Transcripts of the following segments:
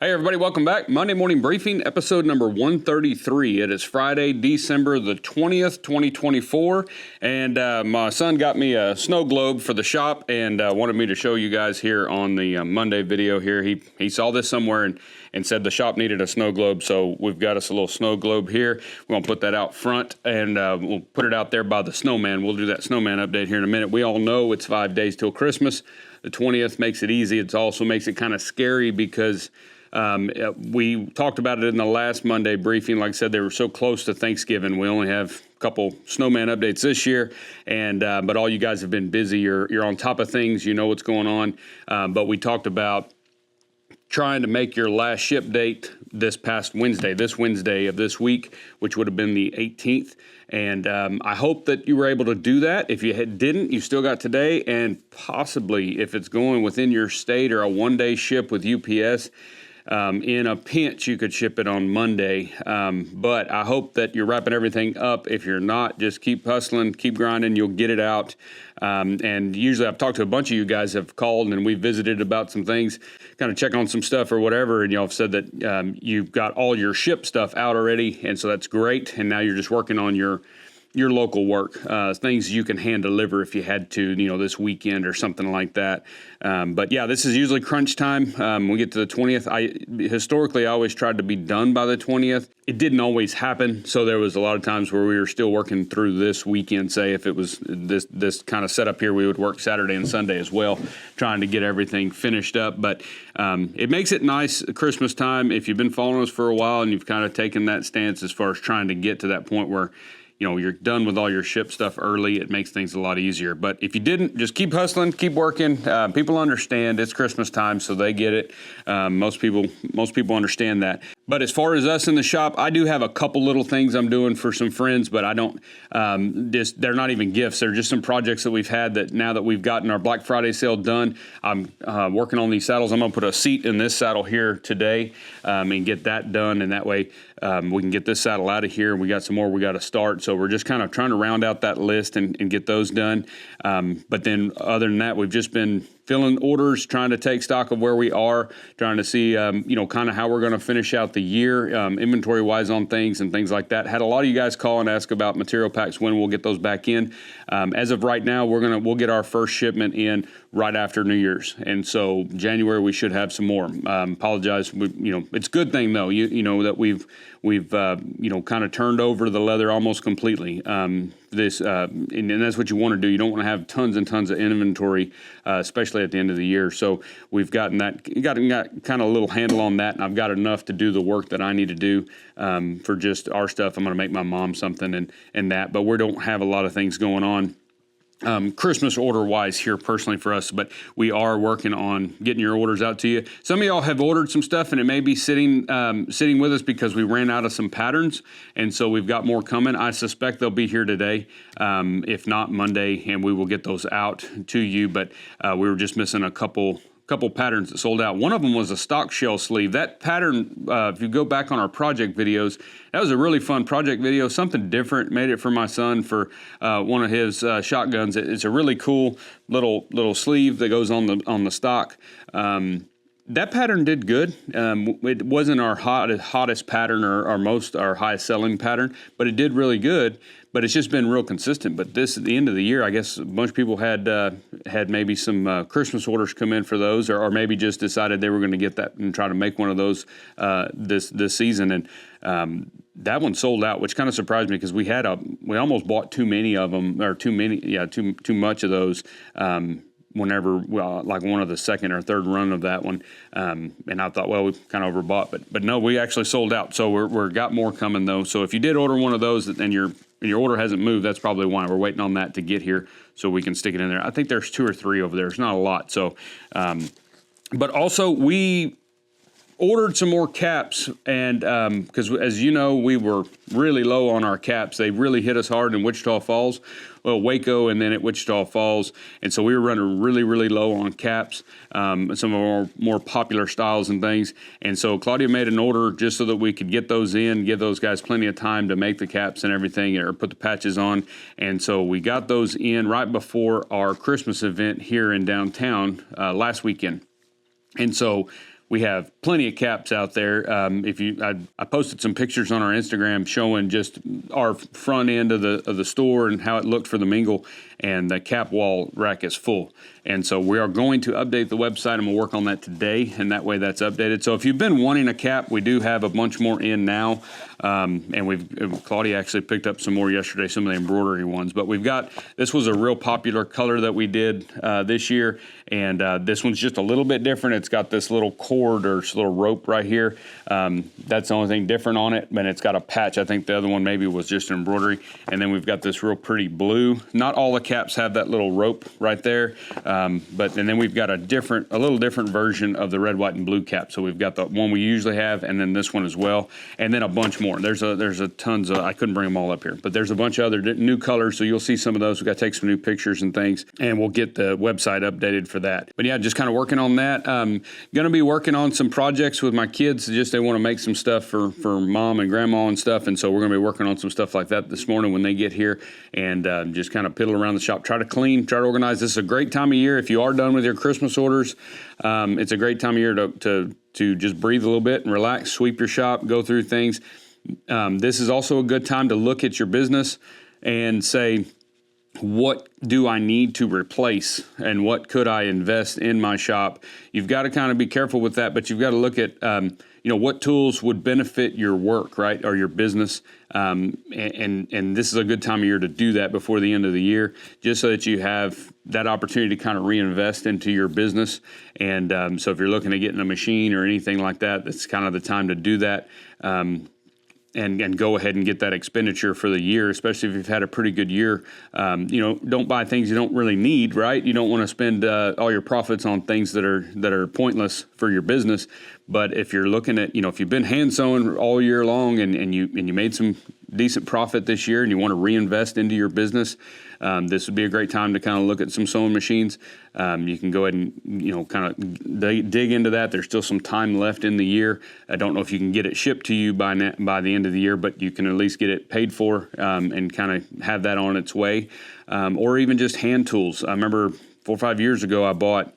Hey everybody, welcome back. Monday Morning Briefing, episode number 133. It is Friday, December the 20th, 2024, and my son got me a snow globe for the shop and wanted me to show you guys here on the Monday video here. He saw this somewhere and said the shop needed a snow globe, so we've got us a little snow globe here. We're going to put that out front, and we'll put it out there by the Snowman. We'll do that Snowman update here in a minute. We all know it's 5 days till Christmas. The 20th makes it easy. It also makes it kind of scary because we talked about it in the last Monday briefing. Like I said, they were so close to Thanksgiving. We only have a couple Snowman updates this year, and but all you guys have been busy. You're on top of things. You know what's going on. But we talked about trying to make your last ship date this Wednesday of this week, which would have been the 18th. And I hope that you were able to do that. If you didn't, you still got today, and possibly if it's going within your state or a one-day ship with UPS, in a pinch, you could ship it on Monday. But I hope that you're wrapping everything up. If you're not, just keep hustling, keep grinding. You'll get it out. And usually I've talked to a bunch of you guys have called and we visited about some things, kind of check on some stuff or whatever. And y'all have said that you've got all your ship stuff out already. And so that's great. And now you're just working on your local work, things you can hand deliver if you had to, this weekend or something like that. But yeah, this is usually crunch time. We get to the 20th. I always tried to be done by the 20th. It didn't always happen. So there was a lot of times where we were still working through this weekend. Say if it was this kind of setup here, we would work Saturday and Sunday as well, trying to get everything finished up. But it makes it nice Christmas time. If you've been following us for a while and you've kind of taken that stance as far as trying to get to that point where you're done with all your ship stuff early, it makes things a lot easier. But if you didn't, just keep hustling, keep working. People understand it's Christmas time, so they get it. Most people understand that. But as far as us in the shop, I do have a couple little things I'm doing for some friends, but I don't, they're not even gifts. They're just some projects that we've had that now that we've gotten our Black Friday sale done, I'm working on these saddles. I'm going to put a seat in this saddle here today and get that done. And that way we can get this saddle out of here. We got some more we got to start. So we're just kind of trying to round out that list and get those done. But then other than that, we've just been filling orders, trying to take stock of where we are, trying to see, kind of how we're going to finish out the year, inventory-wise on things and things like that. Had a lot of you guys call and ask about material packs, when we'll get those back in. As of right now, we'll get our first shipment in right after New Year's, and so January we should have some more. Apologize, it's a good thing though, that we've kind of turned over the leather almost completely. And that's what you want to do. You don't want to have tons and tons of inventory, especially at the end of the year. So we've got kind of a little handle on that, and I've got enough to do the work that I need to do for just our stuff. I'm going to make my mom something and that, but we don't have a lot of things going on Christmas order wise here personally for us, but we are working on getting your orders out to you. Some of y'all have ordered some stuff and it may be sitting with us because we ran out of some patterns, and so we've got more coming. I suspect they'll be here today, if not Monday, and we will get those out to you. But we were just missing a couple patterns that sold out. One of them was a stock shell sleeve. That pattern, if you go back on our project videos, that was a really fun project video, something different. Made it for my son for one of his shotguns. It's a really cool little sleeve that goes on the stock. That pattern did good. It wasn't our hottest pattern or our highest selling pattern, but it did really good. But it's just been real consistent. But this, at the end of the year, I guess a bunch of people had maybe some Christmas orders come in for those, or maybe just decided they were going to get that and try to make one of those this season. And that one sold out, which kind of surprised me because we almost bought too many of them, or too much of those. Whenever, like one of the second or third run of that one, and I thought, well, we kind of overbought, but no, we actually sold out. So we're got more coming though. So if you did order one of those and your order hasn't moved, that's probably why. We're waiting on that to get here so we can stick it in there. I think there's 2 or 3 over there. It's not a lot. So, but also we ordered some more caps, and because as you know, we were really low on our caps. They really hit us hard in Wichita Falls, Waco, and then at Wichita Falls, and so we were running really, really low on caps, some of our more popular styles and things. And so Claudia made an order just so that we could get those in, give those guys plenty of time to make the caps and everything, or put the patches on. And so we got those in right before our Christmas event here in downtown last weekend. And so we have plenty of caps out there. I posted some pictures on our Instagram showing just our front end of the store and how it looked for the mingle, and the cap wall rack is full. And so we are going to update the website. I'm going to work on that today, and that way that's updated. So if you've been wanting a cap, we do have a bunch more in now. And Claudia actually picked up some more yesterday, some of the embroidery ones. But this was a real popular color that we did this year. And this one's just a little bit different. It's got this little cord or this little rope right here. That's the only thing different on it. But it's got a patch. I think the other one maybe was just embroidery. And then we've got this real pretty blue. Not all the caps have that little rope right there. And then we've got a little different version of the red, white, and blue cap. So we've got the one we usually have, and then this one as well, and then a bunch more. There's a tons of, I couldn't bring them all up here, but there's a bunch of other new colors. So you'll see some of those. We've got to take some new pictures and things, and we'll get the website updated for that. But yeah, just kind of working on that. Going to be working on some projects with my kids. Just they want to make some stuff for mom and grandma and stuff, and so we're going to be working on some stuff like that this morning when they get here, and just kind of piddle around the shop, try to clean, try to organize. This is a great time of year if you are done with your Christmas orders. It's a great time of year to just breathe a little bit and relax, sweep your shop, go through things. This is also a good time to look at your business and say, what do I need to replace and what could I invest in my shop? You've got to kind of be careful with that, but you've got to look at, what tools would benefit your work, right, or your business. And this is a good time of year to do that before the end of the year, just so that you have that opportunity to kind of reinvest into your business. And so if you're looking at getting a machine or anything like that, that's kind of the time to do that. And go ahead and get that expenditure for the year, especially if you've had a pretty good year. Don't buy things you don't really need, right? You don't want to spend all your profits on things that are pointless for your business. But if you're looking at, if you've been hand sewing all year long and you made some decent profit this year and you want to reinvest into your business, this would be a great time to kind of look at some sewing machines. You can go ahead and, kind of dig into that. There's still some time left in the year. I don't know if you can get it shipped to you by the end of the year, but you can at least get it paid for and kind of have that on its way. Or even just hand tools. I remember 4 or 5 years ago, I bought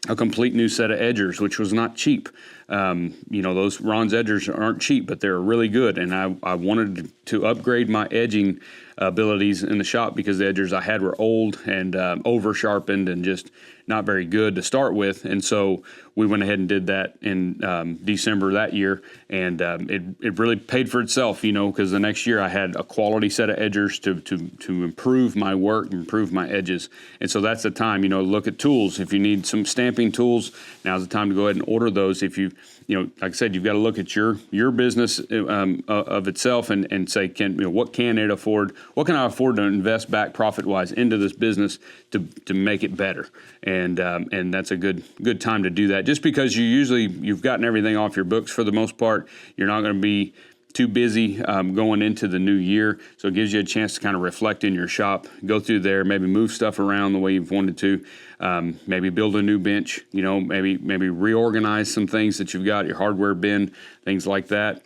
a complete new set of edgers, which was not cheap. Those Ron's edgers aren't cheap, but they're really good. And I wanted to upgrade my edging abilities in the shop because the edgers I had were old and over sharpened and just not very good to start with. And so we went ahead and did that in December that year, and it really paid for itself, because the next year I had a quality set of edgers to improve my work, improve my edges. And so that's the time, look at tools. If you need some stamping tools, now's the time to go ahead and order those. If you like I said, you've got to look at your business of itself and say, what can it afford? What can I afford to invest back profit-wise into this business to make it better? And that's a good time to do that. Just because you've gotten everything off your books for the most part, you're not going to be too busy going into the new year. So it gives you a chance to kind of reflect in your shop, go through there, maybe move stuff around the way you've wanted to, maybe build a new bench, maybe reorganize some things that you've got, your hardware bin, things like that.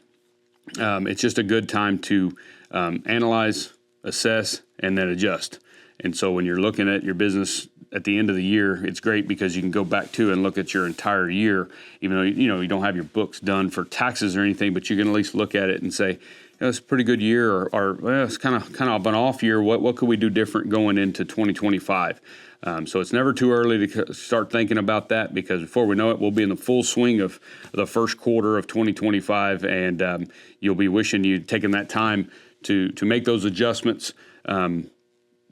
It's just a good time to analyze, assess, and then adjust. And so when you're looking at your business at the end of the year, it's great because you can go back to and look at your entire year, even though, you don't have your books done for taxes or anything, but you can at least look at it and say, it's a pretty good year, or well, it's kind of an off year. What could we do different going into 2025? So it's never too early to start thinking about that, because before we know it, we'll be in the full swing of the first quarter of 2025, and you'll be wishing you'd taken that time to make those adjustments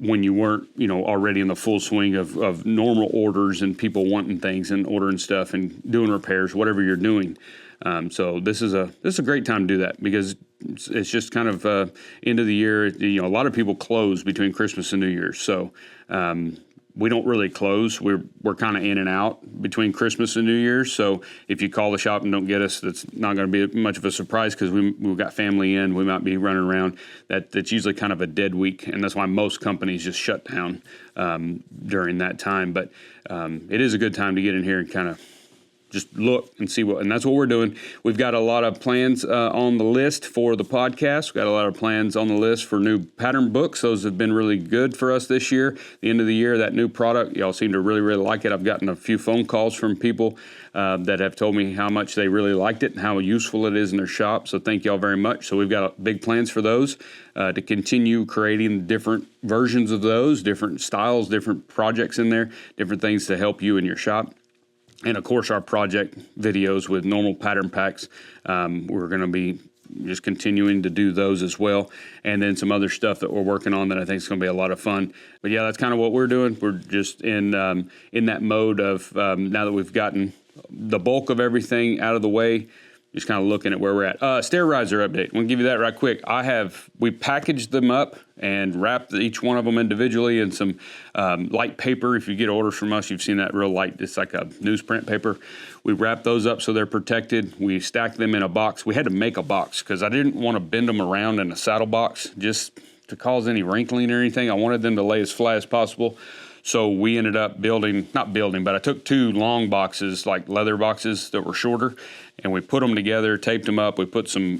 when you weren't, already in the full swing of normal orders and people wanting things and ordering stuff and doing repairs, whatever you're doing. So this is a great time to do that, because it's just kind of end of the year. A lot of people close between Christmas and New Year's. So we don't really close. We're kind of in and out between Christmas and New Year's. So if you call the shop and don't get us, that's not going to be much of a surprise, because we've got family in. We might be running around. That's usually kind of a dead week, and that's why most companies just shut down during that time. But it is a good time to get in here and kind of just look and see and that's what we're doing. We've got a lot of plans on the list for the podcast. We've got a lot of plans on the list for new pattern books. Those have been really good for us this year. The end of the year, that new product, y'all seem to really, really like it. I've gotten a few phone calls from people that have told me how much they really liked it and how useful it is in their shop. So thank y'all very much. So we've got big plans for those to continue creating different versions of those, different styles, different projects in there, different things to help you in your shop. And, of course, our project videos with normal pattern packs, we're going to be just continuing to do those as well. And then some other stuff that we're working on that I think is going to be a lot of fun. But, yeah, that's kind of what we're doing. We're just in that mode of now that we've gotten the bulk of everything out of the way, just kind of looking at where we're at. Stair riser update. I'm going to give you that right quick. We packaged them up and wrapped each one of them individually in some light paper. If you get orders from us, you've seen that real light. It's like a newsprint paper. We wrapped those up so they're protected. We stacked them in a box. We had to make a box because I didn't want to bend them around in a saddle box just to cause any wrinkling or anything. I wanted them to lay as flat as possible. So we ended up but I took 2 long boxes, like leather boxes that were shorter, and we put them together, taped them up. We put some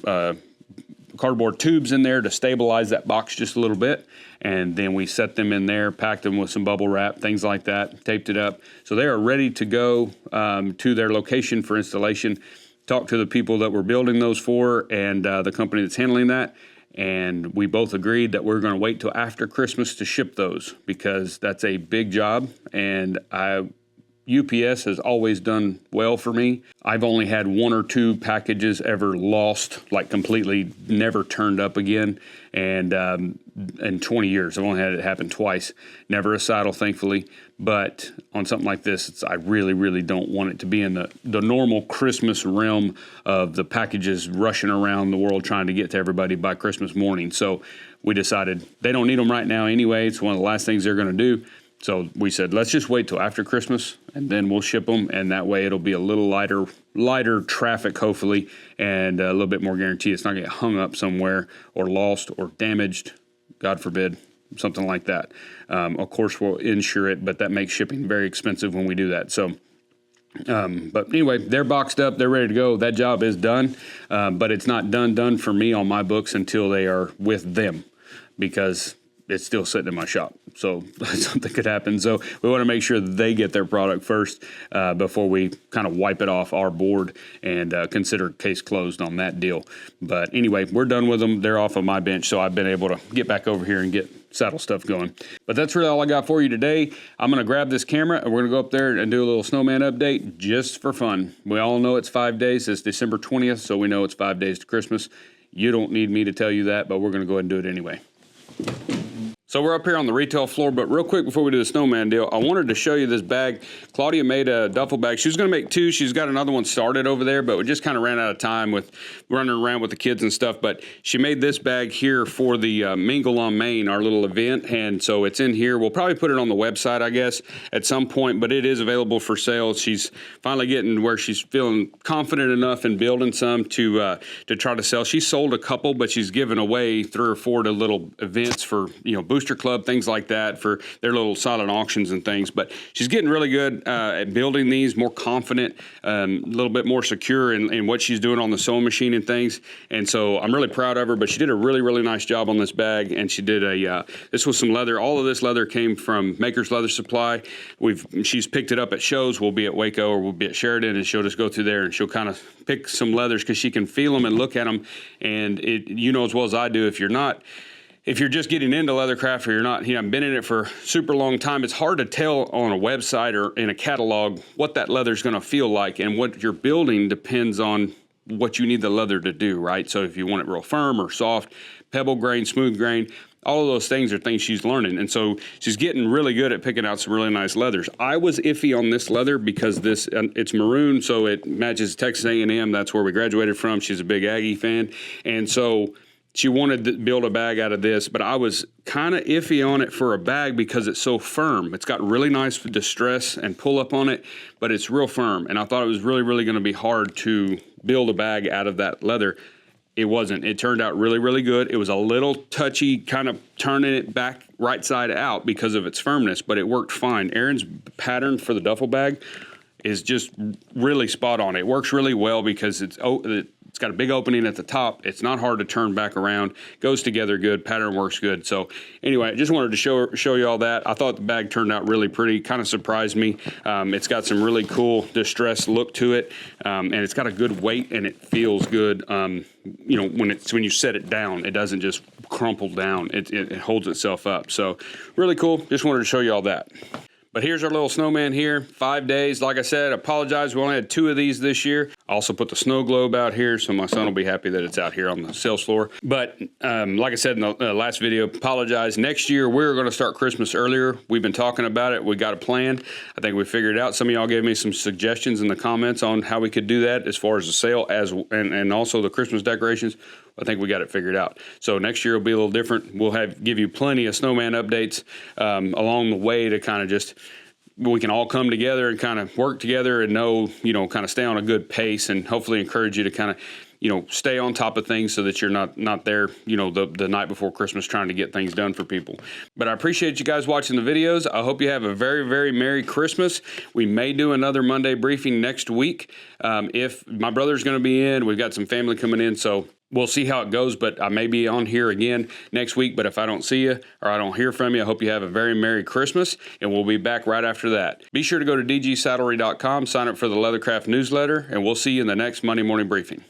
cardboard tubes in there to stabilize that box just a little bit, and then we set them in there, packed them with some bubble wrap, things like that, taped it up. So they are ready to go to their location for installation. Talked to the people that we're building those for and the company that's handling that. And we both agreed that we're going to wait till after Christmas to ship those because that's a big job. And UPS has always done well for me. I've only had 1 or 2 packages ever lost, like completely never turned up again. And in 20 years, I've only had it happen twice. Never a saddle, thankfully. But on something like this, I really, really don't want it to be in the normal Christmas realm of the packages rushing around the world trying to get to everybody by Christmas morning. So we decided they don't need them right now anyway. It's one of the last things they're going to do. So we said, let's just wait till after Christmas and then we'll ship them. And that way it'll be a little lighter traffic, hopefully, and a little bit more guarantee it's not going to get hung up somewhere or lost or damaged, God forbid, something like that. Of course, we'll insure it, but that makes shipping very expensive when we do that. So, but anyway, they're boxed up. They're ready to go. That job is done, but it's not done for me on my books until they are with them because it's still sitting in my shop. So something could happen. So we want to make sure that they get their product first before we kind of wipe it off our board and consider case closed on that deal. But anyway, we're done with them. They're off of my bench. So I've been able to get back over here and get saddle stuff going. But that's really all I got for you today. I'm going to grab this camera and we're going to go up there and do a little snowman update just for fun. We all know it's 5 days. It's December 20th. So we know it's 5 days to Christmas. You don't need me to tell you that, but we're going to go ahead and do it anyway. So we're up here on the retail floor, but real quick before we do the snowman deal, I wanted to show you this bag. Claudia made a duffel bag. She was going to make 2. She's got another one started over there, but we just kind of ran out of time with running around with the kids and stuff. But she made this bag here for the Mingle on Main, our little event, and so it's in here. We'll probably put it on the website, I guess, at some point, but it is available for sale. She's finally getting where she's feeling confident enough in building some to try to sell. She sold a couple, but she's given away 3 or 4 to little events for, Booster Club, things like that, for their little silent auctions and things. But she's getting really good at building these, more confident, a little bit more secure in what she's doing on the sewing machine and things. And so I'm really proud of her, but she did a really, really nice job on this bag. And she did this was some leather. All of this leather came from Maker's Leather Supply. She's picked it up at shows. We'll be at Waco or we'll be at Sheridan, and she'll just go through there and she'll kind of pick some leathers because she can feel them and look at them. And as well as I do, if you're just getting into leathercraft or you're not, I've been in it for a super long time, it's hard to tell on a website or in a catalog what that leather is going to feel like, and what you're building depends on what you need the leather to do, right? So if you want it real firm or soft, pebble grain, smooth grain, all of those things are things she's learning. And so she's getting really good at picking out some really nice leathers. I was iffy on this leather because it's maroon, so it matches Texas A&M. That's where we graduated from. She's a big Aggie fan. And so she wanted to build a bag out of this, but I was kind of iffy on it for a bag because it's so firm. It's got really nice distress and pull up on it, but it's real firm. And I thought it was really, really going to be hard to build a bag out of that leather. It wasn't. It turned out really, really good. It was a little touchy, kind of turning it back right side out because of its firmness, but it worked fine. Erin's pattern for the duffel bag is just really spot on. It works really well because it's got a big opening at the top. It's not hard to turn back around. Goes together good. Pattern works good. So anyway, I just wanted to show you all that. I thought the bag turned out really pretty. Kind of surprised me. It's got some really cool distressed look to it, and it's got a good weight and it feels good. You know, when you set it down, it doesn't just crumple down. It holds itself up. So really cool. Just wanted to show you all that. But here's our little snowman here, 5 days. Like I said, apologize, we only had 2 of these this year. I also put the snow globe out here, so my son will be happy that it's out here on the sales floor. But like I said in the last video, apologize. Next year, we're going to start Christmas earlier. We've been talking about it. We got a plan. I think we figured it out. Some of y'all gave me some suggestions in the comments on how we could do that as far as the sale and also the Christmas decorations. I think we got it figured out. So next year will be a little different. We'll give you plenty of snowman updates along the way to kind of just, we can all come together and kind of work together and know, you know, kind of stay on a good pace and hopefully encourage you to kind of, you know, stay on top of things so that you're not there, you know, the night before Christmas trying to get things done for people. But I appreciate you guys watching the videos. I hope you have a very, very Merry Christmas. We may do another Monday briefing next week. If my brother's going to be in, we've got some family coming in, so we'll see how it goes, but I may be on here again next week. But if I don't see you or I don't hear from you, I hope you have a very Merry Christmas, and we'll be back right after that. Be sure to go to dgsaddlery.com, sign up for the Leathercraft newsletter, and we'll see you in the next Monday morning briefing.